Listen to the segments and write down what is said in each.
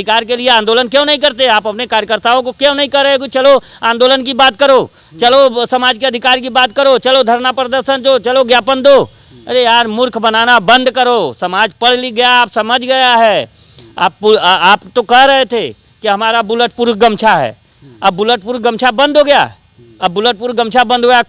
अधिकार के लिए आंदोलन क्यों नहीं करते? आप अपने कार्यकर्ताओं को क्यों नहीं कर रहे कि चलो आंदोलन की बात करो, चलो समाज के अधिकार की बात करो, चलो धरना प्रदर्शन दो, चलो ज्ञापन दो। अरे यार, मूर्ख बनाना बंद करो। समाज पढ़ लिख गया, आप समझ गया है। आप तो कह रहे थे कि हमारा बुलेट प्रूफ गमछा है, अब बुलेट प्रूफ गमछा बंद हो गया। अब बुलेट प्रूफ गमछा बंद हो गया,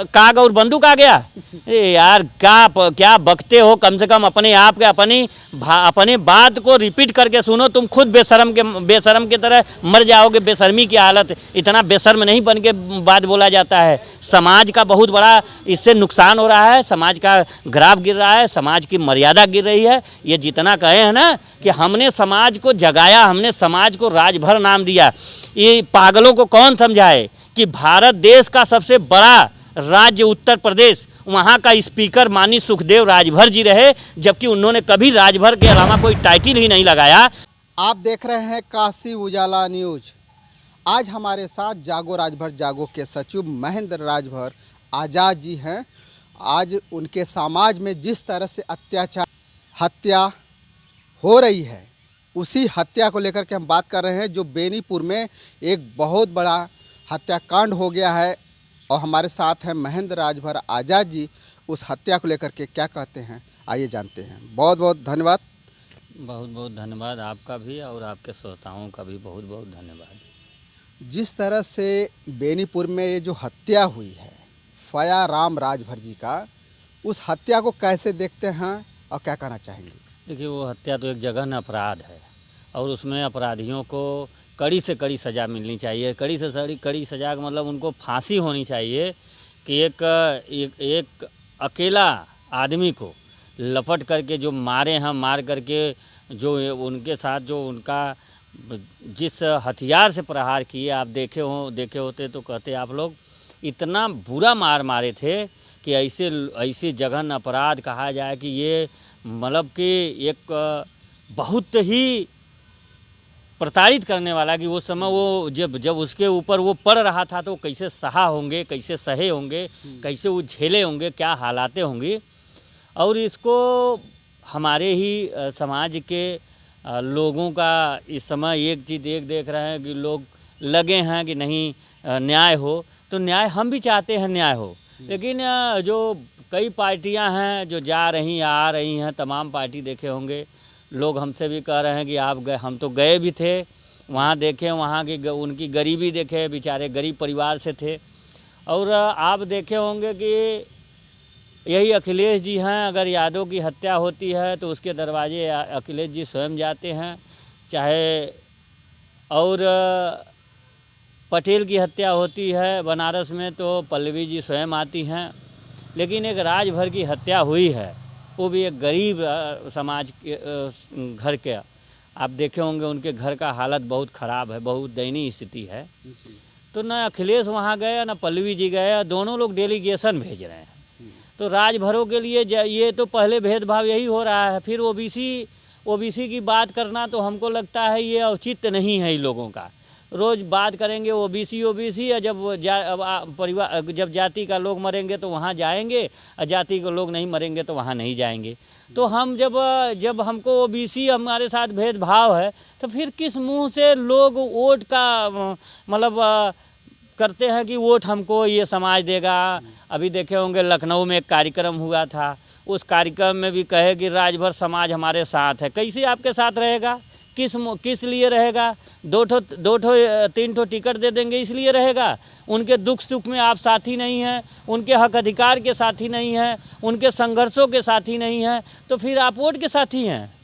काग और बंदूक आ गया। अरे यार, क्या बकते हो? कम से कम अपने आप के अपने बात को रिपीट करके सुनो। तुम खुद बेशर्म के तरह मर जाओगे। बेशर्मी की हालत, इतना बेशर्म नहीं बन के बात बोला जाता है। समाज का बहुत बड़ा इससे नुकसान हो रहा है, समाज का ग्राफ गिर रहा है, समाज की मर्यादा गिर रही है। ये जितना कहे हैं ना कि हमने समाज को जगाया, हमने समाज को राजभर नाम दिया, ये पागलों को कौन समझाए कि भारत देश का सबसे बड़ा राज्य उत्तर प्रदेश, वहाँ का स्पीकर माननीय सुखदेव राजभर जी रहे, जबकि उन्होंने कभी राजभर के अलावा कोई टाइटल ही नहीं लगाया। आप देख रहे हैं काशी उजाला न्यूज। आज हमारे साथ जागो राजभर जागो के सचिव महेंद्र राजभर आज़ाद जी हैं। आज उनके समाज में जिस तरह से अत्याचार, हत्या हो रही है, उसी हत्या को लेकर के हम बात कर रहे हैं। जो बेनीपुर में एक बहुत बड़ा हत्याकांड हो गया है, और हमारे साथ हैं महेंद्र राजभर आज़ाद जी। उस हत्या को लेकर के क्या कहते हैं, आइए जानते हैं। बहुत बहुत धन्यवाद। बहुत बहुत धन्यवाद आपका भी, और आपके श्रोताओं का भी बहुत बहुत धन्यवाद। जिस तरह से बेनीपुर में ये जो हत्या हुई है फया राम राजभर जी का, उस हत्या को कैसे देखते हैं और क्या कहना चाहेंगे? देखिए, वो हत्या तो एक जघन्य अपराध है, और उसमें अपराधियों को कड़ी से कड़ी सज़ा मिलनी चाहिए। कड़ी से कड़ी सज़ा का मतलब उनको फांसी होनी चाहिए कि एक अकेला आदमी को लपट करके जो मारे हैं, मार करके जो उनके साथ जो उनका जिस हथियार से प्रहार किए, आप देखे होते तो कहते आप लोग, इतना बुरा मार मारे थे कि ऐसे जघन्य अपराध कहा जाए कि ये मतलब कि एक बहुत ही प्रताड़ित करने वाला, कि वो समय वो जब उसके ऊपर वो पड़ रहा था तो कैसे सहा होंगे, कैसे सहे होंगे, कैसे वो झेले होंगे, क्या हालातें होंगी। और इसको हमारे ही समाज के लोगों का इस समय एक चीज़ देख रहे हैं कि लोग लगे हैं कि नहीं न्याय हो, तो न्याय हम भी चाहते हैं न्याय हो, लेकिन जो कई पार्टियां हैं जो जा रही आ रही हैं, तमाम पार्टी देखे होंगे, लोग हमसे भी कह रहे हैं कि आप गए, हम तो गए भी थे वहाँ, देखे वहाँ की उनकी गरीबी देखे, बेचारे गरीब परिवार से थे। और आप देखे होंगे कि यही अखिलेश जी हैं, अगर यादव की हत्या होती है तो उसके दरवाजे अखिलेश जी स्वयं जाते हैं, चाहे और पटेल की हत्या होती है बनारस में तो पल्लवी जी स्वयं आती हैं। लेकिन एक राजभर की हत्या हुई है, वो भी एक गरीब समाज के घर के, आप देखे होंगे उनके घर का हालत बहुत ख़राब है, बहुत दयनीय स्थिति है। तो न अखिलेश वहाँ गए न पल्लवी जी गए, दोनों लोग डेलीगेशन भेज रहे हैं। तो राजभरों के लिए ये तो पहले भेदभाव यही हो रहा है। फिर ओबीसी की बात करना तो हमको लगता है ये औचित्य नहीं है। इन लोगों का रोज़ बात करेंगे ओबीसी, या जब जाति का लोग मरेंगे तो वहाँ जाएंगे, और जाति के लोग नहीं मरेंगे तो वहाँ नहीं जाएंगे। तो हम जब हमको ओबीसी हमारे साथ भेदभाव है, तो फिर किस मुंह से लोग वोट का मतलब करते हैं कि वोट हमको ये समाज देगा। अभी देखे होंगे लखनऊ में एक कार्यक्रम हुआ था, उस कार्यक्रम में भी कहे कि राजभर समाज हमारे साथ है। कैसे आपके साथ रहेगा? किस लिए रहेगा? 3 ठो टिकट दे देंगे इसलिए रहेगा? उनके दुख सुख में आप साथी नहीं हैं, उनके हक अधिकार के साथी नहीं हैं, उनके संघर्षों के साथी नहीं हैं, तो फिर आप वोट के साथी हैं।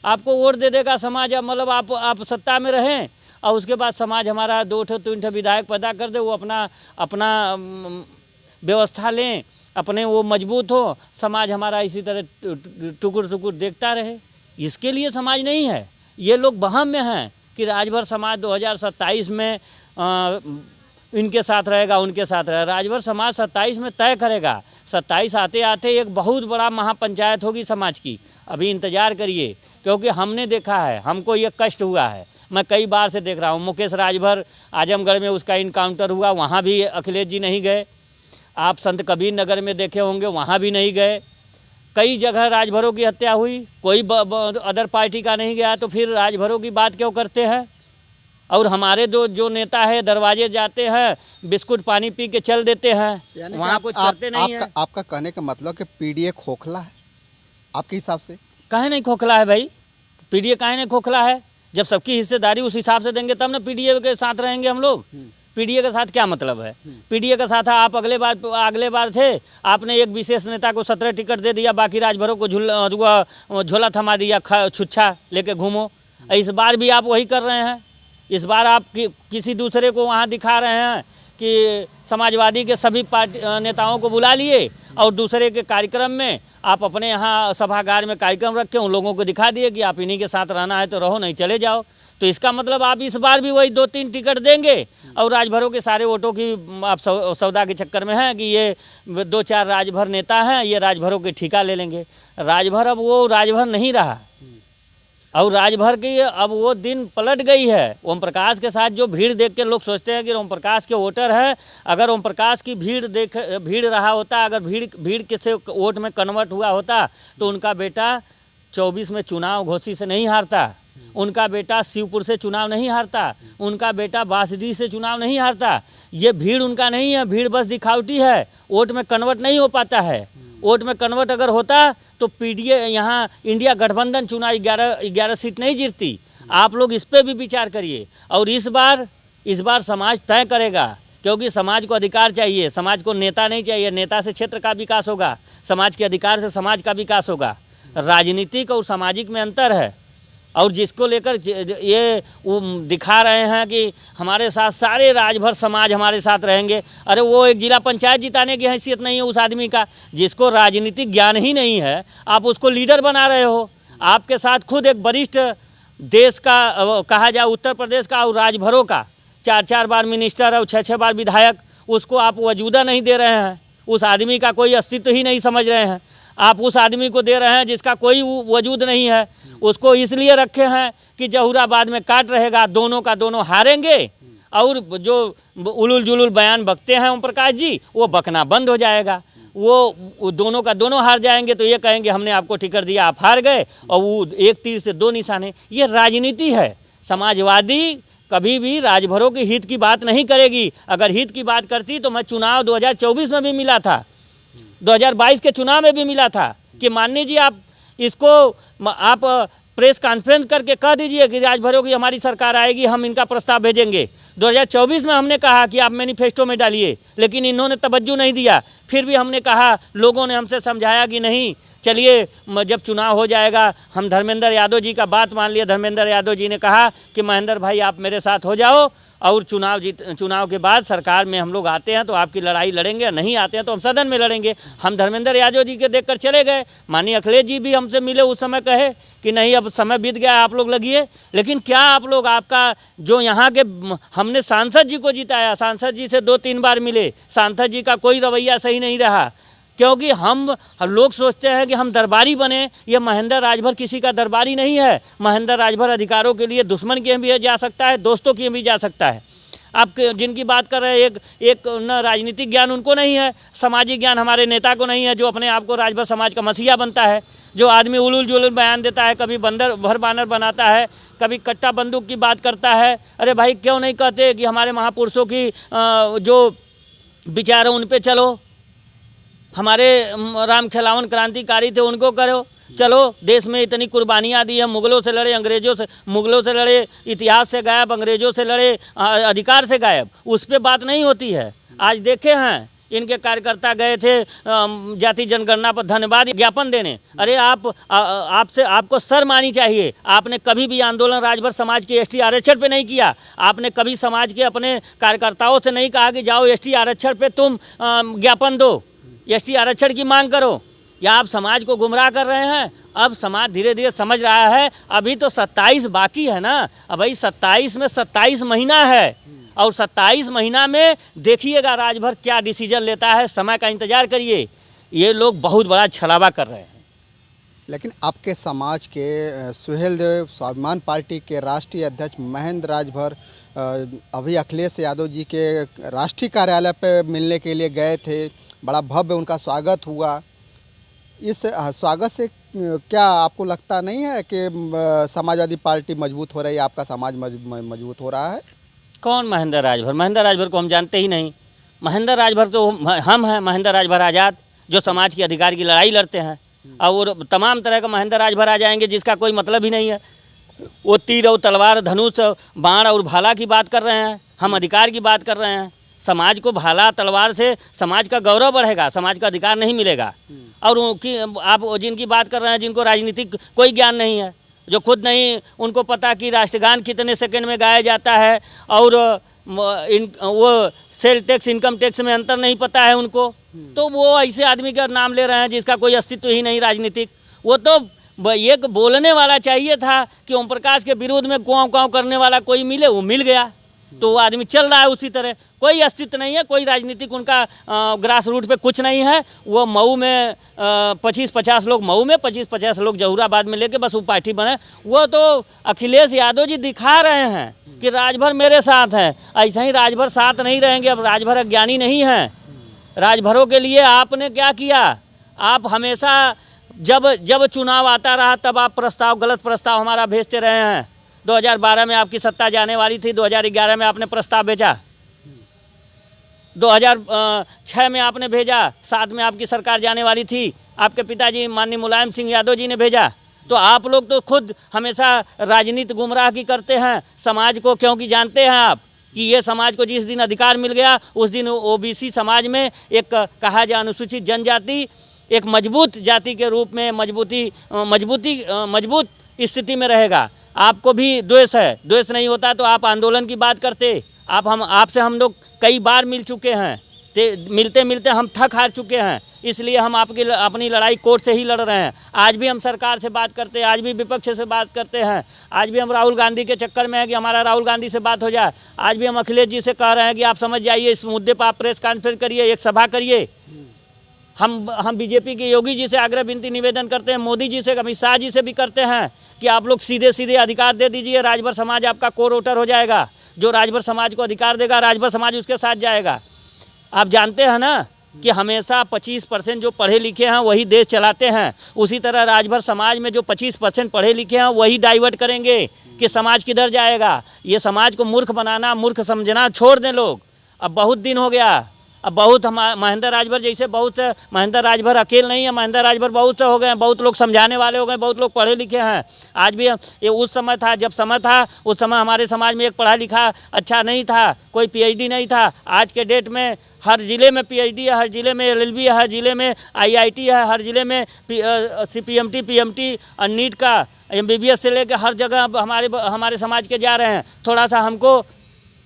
आपको वोट दे देगा समाज, मतलब आप सत्ता में रहें और उसके बाद समाज हमारा 2 ठो 3 ठो विधायक पैदा कर दे, वो अपना व्यवस्था लें, अपने वो मजबूत हो, समाज हमारा इसी तरह टुकुर देखता रहे। इसके लिए समाज नहीं है। ये लोग वहम में हैं कि राजभर समाज 2027 में इनके साथ रहेगा, उनके साथ रहेगा। राजभर समाज 27 में तय करेगा। 27 आते आते एक बहुत बड़ा महापंचायत होगी समाज की। अभी इंतज़ार करिए, क्योंकि हमने देखा है, हमको ये कष्ट हुआ है। मैं कई बार से देख रहा हूँ। मुकेश राजभर आजमगढ़ में उसका इनकाउंटर हुआ, वहाँ भी अखिलेश जी नहीं गए। आप संत कबीर नगर में देखे होंगे, वहाँ भी नहीं गए। कई जगह राजभरों की हत्या हुई, कोई अदर पार्टी का नहीं गया, तो फिर राजभरों की बात क्यों करते हैं? और हमारे जो नेता है दरवाजे जाते हैं, बिस्कुट पानी पी के चल देते हैं, यानी वहाँ कुछ करते नहीं है। आपका कहने का मतलब कि पीडीए खोखला है आपके हिसाब से? काहे नहीं खोखला है भाई? पीडीए काहे नहीं खोखला है? जब सबकी हिस्सेदारी उस हिसाब से देंगे तब ना पीडीए के साथ रहेंगे हम लोग। पीडीए के साथ क्या मतलब है? पीडीए के साथ आप अगले बार थे, आपने एक विशेष नेता को 17 टिकट दे दिया, बाकी राजभरों को झोला थमा दिया, छुच्छा लेके घूमो। इस बार भी आप वही कर रहे हैं। इस बार आप किसी दूसरे को वहाँ दिखा रहे हैं कि समाजवादी के सभी पार्टी नेताओं को बुला लिए और दूसरे के कार्यक्रम में आप अपने यहाँ सभागार में कार्यक्रम रखे, उन लोगों को दिखा दिए कि आप इन्हीं के साथ रहना है तो रहो, नहीं चले जाओ। तो इसका मतलब आप इस बार भी वही 2-3 टिकट देंगे और राजभरों के सारे वोटों की आप सौदा के चक्कर में हैं कि ये 2-4 राजभर नेता हैं, ये राजभरों के ठिका ले लेंगे। राजभर अब वो राजभर नहीं रहा और राजभर की अब वो दिन पलट गई है। ओम प्रकाश के साथ जो भीड़ देख के लोग सोचते हैं कि ओम प्रकाश के वोटर हैं, अगर ओम प्रकाश की भीड़ रहा होता, अगर भीड़ किसी वोट में कन्वर्ट हुआ होता तो उनका बेटा 24 में चुनाव घोसी से नहीं हारता, उनका बेटा शिवपुर से चुनाव नहीं हारता, उनका बेटा बांसडीह से चुनाव नहीं हारता। ये भीड़ उनका नहीं है, भीड़ बस दिखावटी है, वोट में कन्वर्ट नहीं हो पाता है। वोट में कन्वर्ट अगर होता तो पीडीए यहाँ इंडिया गठबंधन चुनाव 11 सीट नहीं जीतती। आप लोग इस पर भी विचार करिए। और इस बार समाज तय करेगा, क्योंकि समाज को अधिकार चाहिए, समाज को नेता नहीं चाहिए। नेता से क्षेत्र का विकास होगा, समाज के अधिकार से समाज का विकास होगा। राजनीतिक और सामाजिक में अंतर है। और जिसको लेकर ये दिखा रहे हैं कि हमारे साथ सारे राजभर समाज हमारे साथ रहेंगे, अरे वो एक जिला पंचायत जिताने की हैसियत नहीं है उस आदमी का। जिसको राजनीतिक ज्ञान ही नहीं है, आप उसको लीडर बना रहे हो। आपके साथ खुद एक वरिष्ठ देश का कहा जाए उत्तर प्रदेश का और राजभरों का 4-4 बार मिनिस्टर और 6-6 बार विधायक, उसको आप वजूदा नहीं दे रहे हैं। उस आदमी का कोई अस्तित्व ही नहीं समझ रहे हैं। आप उस आदमी को दे रहे हैं जिसका कोई वजूद नहीं है। उसको इसलिए रखे हैं कि जहूराबाद में काट रहेगा, दोनों का दोनों हारेंगे और जो उलूल जुलूल बयान बकते हैं ओम प्रकाश जी, वो बकना बंद हो जाएगा। वो दोनों का दोनों हार जाएंगे तो ये कहेंगे हमने आपको टिकट दिया, आप हार गए, और वो एक तीर से 2 निशाने। ये राजनीति है। समाजवादी कभी भी राजभरों के हित की बात नहीं करेगी। अगर हित की बात करती तो मैं चुनाव 2024 में भी मिला था, 2022 के चुनाव में भी मिला था कि माननीय जी आप इसको आप प्रेस कॉन्फ्रेंस करके कह दीजिए कि राजभरों की हमारी सरकार आएगी, हम इनका प्रस्ताव भेजेंगे। 2024 में हमने कहा कि आप मैनिफेस्टो में डालिए, लेकिन इन्होंने तवज्जो नहीं दिया। फिर भी हमने कहा, लोगों ने हमसे समझाया कि नहीं चलिए जब चुनाव हो जाएगा। हम धर्मेंद्र यादव जी का बात मान लिया। धर्मेंद्र यादव जी ने कहा कि महेंद्र भाई आप मेरे साथ हो जाओ और चुनाव के बाद सरकार में हम लोग आते हैं तो आपकी लड़ाई लड़ेंगे, नहीं आते हैं तो हम सदन में लड़ेंगे। हम धर्मेंद्र यादव जी के देखकर चले गए। माननीय अखिलेश जी भी हमसे मिले, उस समय कहे कि नहीं अब समय बीत गया, आप लोग लगिए। लेकिन क्या आप लोग, आपका जो यहाँ के हमने सांसद जी को जिताया, सांसद जी से 2-3 बार मिले, सांसद जी का कोई रवैया सही नहीं रहा। क्योंकि हम लोग सोचते हैं कि हम दरबारी बने। ये महेंद्र राजभर किसी का दरबारी नहीं है। महेंद्र राजभर अधिकारों के लिए दुश्मन के भी जा सकता है, दोस्तों के भी जा सकता है। आप जिनकी बात कर रहे हैं, एक न राजनीतिक ज्ञान उनको नहीं है, सामाजिक ज्ञान हमारे नेता को नहीं है, जो अपने आप को राजभर समाज का मसीहा बनता है। जो आदमी उलूल जुलूल बयान देता है, कभी बंदर भर बानर बनाता है, कभी कट्टा बंदूक की बात करता है। अरे भाई क्यों नहीं कहते कि हमारे महापुरुषों की जो विचार है उन पर चलो, हमारे राम खेलावन क्रांतिकारी थे उनको करो। चलो, देश में इतनी कुर्बानियाँ दी हैं, मुगलों से लड़े, मुगलों से लड़े, इतिहास से गायब, अंग्रेज़ों से लड़े, अधिकार से गायब, उस पर बात नहीं होती है। आज देखे हैं इनके कार्यकर्ता गए थे जाति जनगणना पर धन्यवाद ज्ञापन देने। अरे आपको शर्म आनी चाहिए। आपने कभी भी आंदोलन राजभर समाज के एसटी आरक्षण पे नहीं किया। आपने कभी समाज के अपने कार्यकर्ताओं से नहीं कहा कि जाओ एसटी आरक्षण पे तुम ज्ञापन दो, एसटी आरक्षण की मांग करो। या आप समाज को गुमराह कर रहे हैं। अब समाज धीरे धीरे समझ रहा है। अभी तो 27 बाकी है ना। अब भाई 27 में 27 महीना है और 27 महीना में देखिएगा राजभर क्या डिसीजन लेता है। समय का इंतजार करिए। ये लोग बहुत बड़ा छलावा कर रहे हैं। लेकिन आपके समाज के सुहेलदेव स्वाभिमान पार्टी के राष्ट्रीय अध्यक्ष महेंद्र राजभर अभी अखिलेश यादव जी के राष्ट्रीय कार्यालय पे मिलने के लिए गए थे। बड़ा भव्य उनका स्वागत हुआ। इस स्वागत से क्या आपको लगता नहीं है कि समाजवादी पार्टी मजबूत हो रही है, आपका समाज मजबूत हो रहा है? कौन महेंद्र राजभर? महेंद्र राजभर को हम जानते ही नहीं। महेंद्र राजभर तो हम हैं, महेंद्र राजभर आज़ाद, जो समाज के अधिकार की लड़ाई लड़ते हैं। और तमाम तरह का महेंद्र राजभर आ जाएंगे जिसका कोई मतलब ही नहीं है। वो तीर और तलवार, धनुष, बाण और भाला की बात कर रहे हैं, हम अधिकार की बात कर रहे हैं। समाज को भाला तलवार से समाज का गौरव बढ़ेगा, समाज का अधिकार नहीं मिलेगा। और उनकी आप जिनकी बात कर रहे हैं, जिनको राजनीतिक कोई ज्ञान नहीं है, जो खुद नहीं उनको पता कि राष्ट्रगान कितने सेकंड में गाया जाता है, और वो सेल टैक्स इनकम टैक्स में अंतर नहीं पता है उनको, तो वो ऐसे आदमी का नाम ले रहे हैं जिसका कोई अस्तित्व ही नहीं राजनीतिक। वो तो एक बोलने वाला चाहिए था कि ओम प्रकाश के विरोध में गाँव गाँव करने वाला कोई मिले, वो मिल गया, तो वो आदमी चल रहा है उसी तरह। कोई अस्तित्व नहीं है, कोई राजनीतिक उनका ग्रास रूट पे कुछ नहीं है। वो मऊ में 25-50 लोग, मऊ में 25-50 लोग जहूराबाद में लेके बस वो पार्टी बने। वो तो अखिलेश यादव जी दिखा रहे हैं कि राजभर मेरे साथ है। ऐसा ही राजभर साथ नहीं रहेंगे। अब राजभर अज्ञानी नहीं है। राजभरों के लिए आपने क्या किया? आप हमेशा जब चुनाव आता रहा तब आप गलत प्रस्ताव हमारा भेजते रहे हैं। 2012 में आपकी सत्ता जाने वाली थी, 2011 में आपने प्रस्ताव भेजा, 2006 में आपने भेजा, 7 में आपकी सरकार जाने वाली थी, आपके पिताजी माननीय मुलायम सिंह यादव जी ने भेजा। तो आप लोग तो खुद हमेशा राजनीति गुमराह की करते हैं समाज को, क्योंकि जानते हैं आप कि ये समाज को जिस दिन अधिकार मिल गया उस दिन ओबीसी समाज में एक कहा जाए अनुसूचित जनजाति एक मजबूत जाति के रूप में मजबूत स्थिति में रहेगा। आपको भी द्वेष है, द्वेष नहीं होता तो आप आंदोलन की बात करते। आपसे हम लोग कई बार मिल चुके हैं, मिलते मिलते हम थक हार चुके हैं, इसलिए हम अपनी लड़ाई कोर्ट से ही लड़ रहे हैं। आज भी हम सरकार से बात करते हैं, आज भी विपक्ष से बात करते हैं, आज भी हम राहुल गांधी के चक्कर में है कि हमारा राहुल गांधी से बात हो जाए। आज भी हम अखिलेश जी से कह रहे हैं कि आप समझ जाइए, इस मुद्दे पर आप प्रेस कॉन्फ्रेंस करिए, एक सभा करिए। हम बीजेपी के योगी जी से आग्रह विनती निवेदन करते हैं, मोदी जी से, अमित शाह जी से भी करते हैं कि आप लोग सीधे सीधे अधिकार दे दीजिए। राजभर समाज आपका कोर वोटर हो जाएगा। जो राजभर समाज को अधिकार देगा, राजभर समाज उसके साथ जाएगा। आप जानते हैं ना कि हमेशा 25% जो पढ़े लिखे हैं वही देश चलाते हैं। उसी तरह राजभर समाज में जो 25% पढ़े लिखे हैं वही डाइवर्ट करेंगे कि समाज किधर जाएगा। ये समाज को मूर्ख बनाना, मूर्ख समझना छोड़ दें लोग। अब बहुत दिन हो गया, अब बहुत महेंद्र राजभर जैसे बहुत महेंद्र राजभर अकेले नहीं है, महेंद्र राजभर बहुत से हो गए हैं, बहुत लोग समझाने वाले हो गए, बहुत लोग पढ़े लिखे हैं। आज भी ये उस समय था, जब समय था उस समय हमारे समाज में एक पढ़ा लिखा अच्छा नहीं था, कोई पीएचडी नहीं था। आज के डेट में हर ज़िले में पीएचडी है, हर ज़िले में एलएलबी है, हर ज़िले में आईआईटी है, हर ज़िले में सीपीएमटी पीएमटी और नीट का एमबीबीएस से लेकर हर जगह हमारे समाज के जा रहे हैं। थोड़ा सा हमको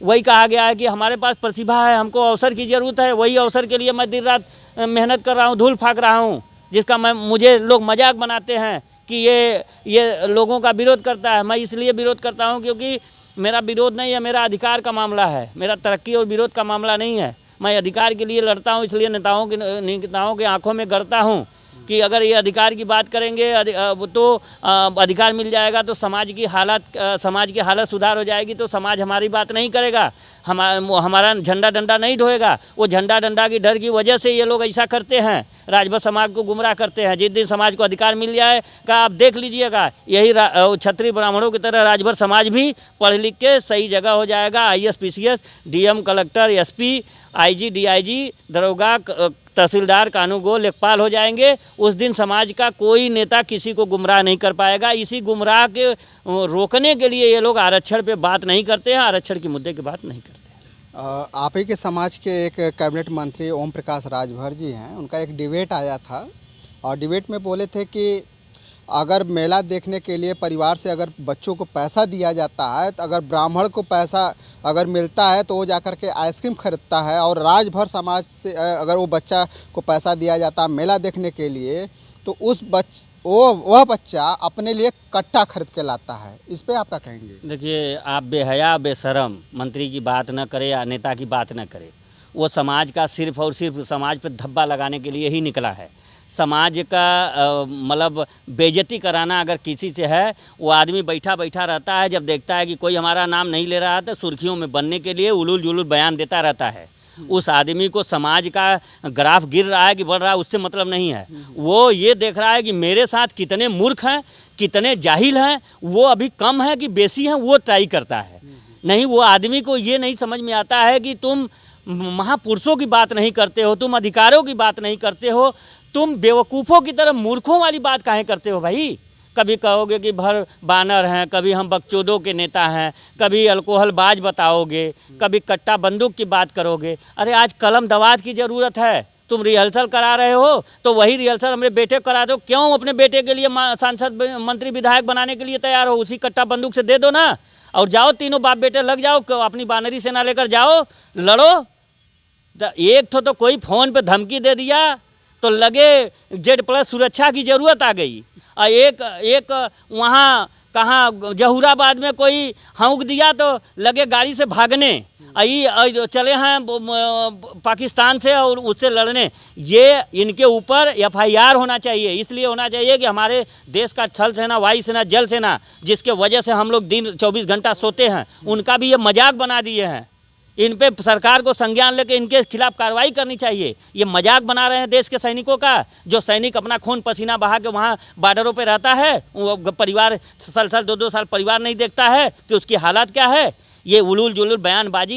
वही कहा गया है कि हमारे पास प्रतिभा है, हमको अवसर की ज़रूरत है। वही अवसर के लिए मैं दिन रात मेहनत कर रहा हूँ, धूल फाक रहा हूँ, जिसका मुझे लोग मजाक बनाते हैं कि ये लोगों का विरोध करता है। मैं इसलिए विरोध करता हूँ क्योंकि मेरा विरोध नहीं है, मेरा अधिकार का मामला है, मेरा तरक्की और विरोध का मामला नहीं है। मैं अधिकार के लिए लड़ता हूँ, इसलिए नेताओं के आँखों में गड़ता हूँ कि अगर ये अधिकार की बात करेंगे तो अधिकार मिल जाएगा तो समाज की हालत सुधार हो जाएगी, तो समाज हमारी बात नहीं करेगा, हमारा झंडा डंडा नहीं ढोएगा। वो झंडा डंडा की डर की वजह से ये लोग ऐसा करते हैं, राजभर समाज को गुमराह करते हैं। जिस दिन समाज को अधिकार मिल जाएगा आप देख लीजिएगा, यही क्षत्रिय ब्राह्मणों की तरह राजभर समाज भी पढ़ लिख के सही जगह हो जाएगा। IAS PCS DM collector SP IG DIG दरोगा तहसीलदार कानूगो लेखपाल हो जाएंगे। उस दिन समाज का कोई नेता किसी को गुमराह नहीं कर पाएगा। इसी गुमराह के रोकने के लिए ये लोग आरक्षण पे बात नहीं करते हैं, आरक्षण के मुद्दे की बात नहीं करते हैं। आप ही के समाज के एक कैबिनेट मंत्री ओम प्रकाश राजभर जी हैं, उनका एक डिबेट आया था और डिबेट में बोले थे कि अगर मेला देखने के लिए परिवार से अगर बच्चों को पैसा दिया जाता है, तो अगर ब्राह्मण को पैसा अगर मिलता है तो वो जाकर के आइसक्रीम खरीदता है, और राजभर समाज से अगर वो बच्चा को पैसा दिया जाता है मेला देखने के लिए तो वह बच्चा अपने लिए कट्टा खरीद के लाता है। इस पे आप क्या कहेंगे? देखिए, आप बेहया बेशरम मंत्री की बात न करें या नेता की बात न करें। वो समाज का सिर्फ और सिर्फ समाज पर धब्बा लगाने के लिए ही निकला है। समाज का मतलब बेइज्जती कराना अगर किसी से है, वो आदमी बैठा बैठा रहता है, जब देखता है कि कोई हमारा नाम नहीं ले रहा है तो सुर्खियों में बनने के लिए उलूल जुलूल बयान देता रहता है। उस आदमी को समाज का ग्राफ गिर रहा है कि बढ़ रहा है उससे मतलब नहीं है। वो ये देख रहा है कि मेरे साथ कितने मूर्ख हैं, कितने जाहिल हैं, वो अभी कम है कि बेसी हैं, वो ट्राई करता है। नहीं, वो आदमी को ये नहीं समझ में आता है कि तुम महापुरुषों की बात नहीं करते हो, तुम अधिकारों की बात नहीं करते हो, तुम बेवकूफ़ों की तरह मूर्खों वाली बात काहे करते हो भाई। कभी कहोगे कि भर बानर हैं, कभी हम बकचोदों के नेता हैं, कभी अल्कोहल बाज बताओगे, कभी कट्टा बंदूक की बात करोगे। अरे आज कलम दवात की ज़रूरत है। तुम रिहर्सल करा रहे हो तो वही रिहर्सल हमारे बेटे को करा दो। क्यों अपने बेटे के लिए सांसद मंत्री विधायक बनाने के लिए तैयार हो? उसी कट्टा बंदूक से दे दो ना, और जाओ तीनों बाप बेटे लग जाओ, अपनी बानरी सेना लेकर जाओ, लड़ो। एक तो कोई फ़ोन पे धमकी दे दिया तो लगे Z+ सुरक्षा की ज़रूरत आ गई। और एक वहाँ कहाँ जहूराबाद में कोई हौंक दिया तो लगे गाड़ी से भागने। ये चले हैं पाकिस्तान से और उससे लड़ने। ये इनके ऊपर FIR होना चाहिए। इसलिए होना चाहिए कि हमारे देश का थल सेना, वायु सेना, जल सेना, जिसके वजह से हम लोग दिन 24 घंटा सोते हैं, उनका भी ये मजाक बना दिए हैं। इन पे सरकार को संज्ञान लेकर इनके खिलाफ कार्रवाई करनी चाहिए। ये मजाक बना रहे हैं देश के सैनिकों का। जो सैनिक अपना खून पसीना बहा के वहाँ बॉर्डरों पे रहता है, वो परिवार साल 2-2 साल परिवार नहीं देखता है कि उसकी हालत क्या है। ये उलूल जुलूल बयानबाजी,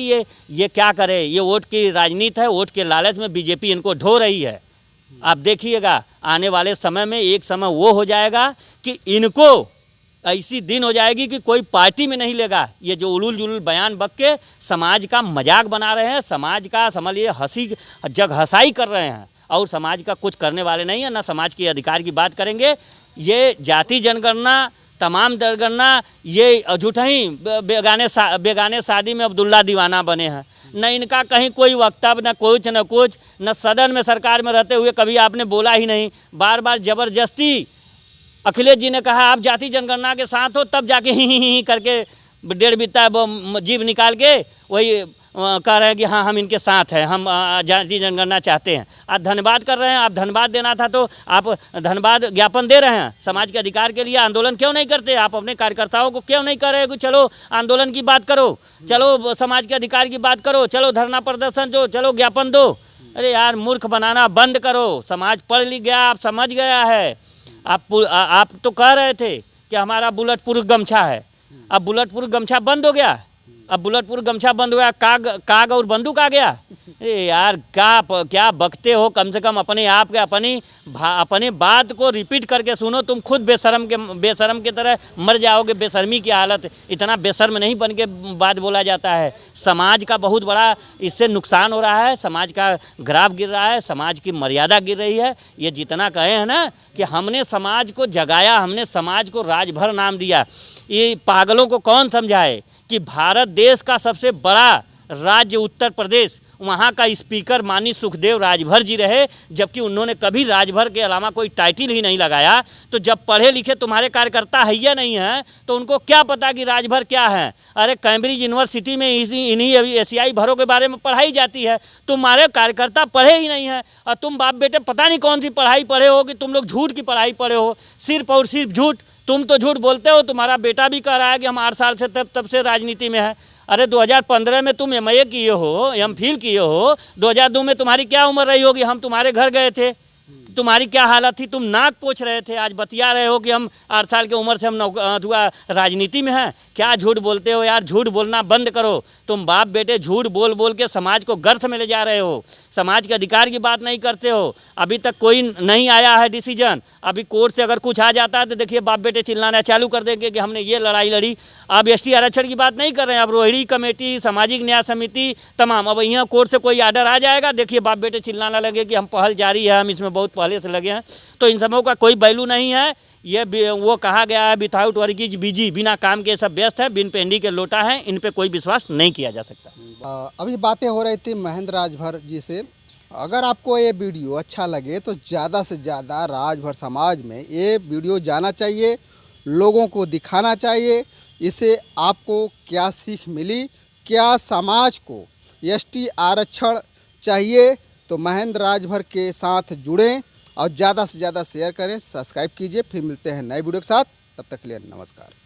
ये क्या करे? ये वोट की राजनीति है। वोट के लालच में बीजेपी इनको ढो रही है। आप देखिएगा आने वाले समय में एक समय वो हो जाएगा कि इनको ऐसी दिन हो जाएगी कि कोई पार्टी में नहीं लेगा। ये जो उलूल जुलूल बयान बक के समाज का मजाक बना रहे हैं, समाज का समझिए हंसी जग हंसाई कर रहे हैं, और समाज का कुछ करने वाले नहीं है, ना समाज के अधिकार की बात करेंगे। ये जाति जनगणना, तमाम जनगणना, ये झूठा ही बेगाने शादी में अब्दुल्ला दीवाना बने हैं। न इनका कहीं कोई वक्तव्य, न कुछ, न सदन में सरकार में रहते हुए कभी आपने बोला ही नहीं। बार बार ज़बरदस्ती अखिलेश जी ने कहा आप जाति जनगणना के साथ हो, तब जाके ही करके 1.5 बित्ता जीभ निकाल के वही कह रहे हैं कि हाँ हम इनके साथ हैं, हम जाति जनगणना चाहते हैं। आप धन्यवाद कर रहे हैं। आप धन्यवाद देना था तो आप धन्यवाद ज्ञापन दे रहे हैं। समाज के अधिकार के लिए आंदोलन क्यों नहीं करते? आप अपने कार्यकर्ताओं को क्यों नहीं कर रहे कि चलो आंदोलन की बात करो, चलो समाज के अधिकार की बात करो, चलो धरना प्रदर्शन दो, चलो ज्ञापन दो। अरे यार, मूर्ख बनाना बंद करो। समाज पढ़ लिख गया, आप समझ गया है। आप तो कह रहे थे कि हमारा बुलेट प्रूफ गमछा है। अब बुलेट प्रूफ गमछा बंद हो गया। अब बुलेट प्रूफ गमछा बंद हो गया, काग और बंदूक आ गया। अरे यार, क्या बकते हो? कम से कम अपने आप के अपनी बात को रिपीट करके सुनो। तुम खुद बेशर्म के तरह मर जाओगे। बेशर्मी की हालत। इतना बेशर्म नहीं बन के बात बोला जाता है। समाज का बहुत बड़ा इससे नुकसान हो रहा है। समाज का ग्राफ गिर रहा है, समाज की मर्यादा गिर रही है। ये जितना कहे हैं ना कि हमने समाज को जगाया, हमने समाज को राजभर नाम दिया, ये पागलों को कौन समझाए कि भारत देश का सबसे बड़ा राज्य उत्तर प्रदेश, वहाँ का स्पीकर माननीय सुखदेव राजभर जी रहे, जबकि उन्होंने कभी राजभर के अलावा कोई टाइटल ही नहीं लगाया। तो जब पढ़े लिखे तुम्हारे कार्यकर्ता है या नहीं है तो उनको क्या पता कि राजभर क्या है? अरे कैम्ब्रिज यूनिवर्सिटी में इन्हीं एशियाई भरों के बारे में पढ़ाई जाती है। तुम्हारे कार्यकर्ता पढ़े ही नहीं है, और तुम बाप बेटे पता नहीं कौन सी पढ़ाई पढ़े हो कि तुम लोग झूठ की पढ़ाई पढ़े हो। सिर्फ और सिर्फ झूठ। तुम तो झूठ बोलते हो। तुम्हारा बेटा भी कह रहा है कि हम 8 साल से तब से राजनीति में है। अरे 2015 में तुम MA किए हो, MPhil किए हो। 2002 में तुम्हारी क्या उम्र रही होगी? हम तुम्हारे घर गए थे, तुम्हारी क्या हालत थी? तुम नाक पोछ रहे थे। आज बतिया रहे हो कि हम 8 साल की उम्र से हम राजनीति में हैं। क्या झूठ बोलते हो यार? झूठ बोलना बंद करो। तुम बाप बेटे झूठ बोल बोल के समाज को गर्त में ले जा रहे हो। समाज के अधिकार की बात नहीं करते हो। अभी तक कोई नहीं आया है डिसीजन। अभी कोर्ट से अगर कुछ आ जाता है तो देखिए बाप बेटे चिल्लाना चालू कर देंगे कि हमने ये लड़ाई लड़ी। अब ST आरक्षण की बात नहीं कर रहे हैं। अब रोहिणी कमेटी, सामाजिक न्याय समिति, तमाम, अब यहाँ कोर्ट से कोई आर्डर आ जाएगा, देखिए बाप बेटे चिल्लाना लगे कि हम पहल जारी है, हम इसमें बहुत पहले से लगे हैं। तो इन सबों का कोई वैल्यू नहीं है। ये वो कहा गया है विथआउट वर्क इज बिजी, बिना काम के सब व्यस्त है, बिन पेंडी के लोटा है। इन पे कोई विश्वास नहीं किया जा सकता। अभी बातें हो रही थी महेंद्र राजभर जी से। अगर आपको ये वीडियो अच्छा लगे तो ज़्यादा से ज़्यादा राजभर समाज में ये वीडियो जाना चाहिए, लोगों को दिखाना चाहिए। इससे आपको क्या सीख मिली, क्या समाज को ST आरक्षण चाहिए, तो महेंद्र राजभर के साथ जुड़ें और ज़्यादा से ज़्यादा शेयर करें, सब्सक्राइब कीजिए। फिर मिलते हैं नए वीडियो के साथ। तब तक के लिए नमस्कार।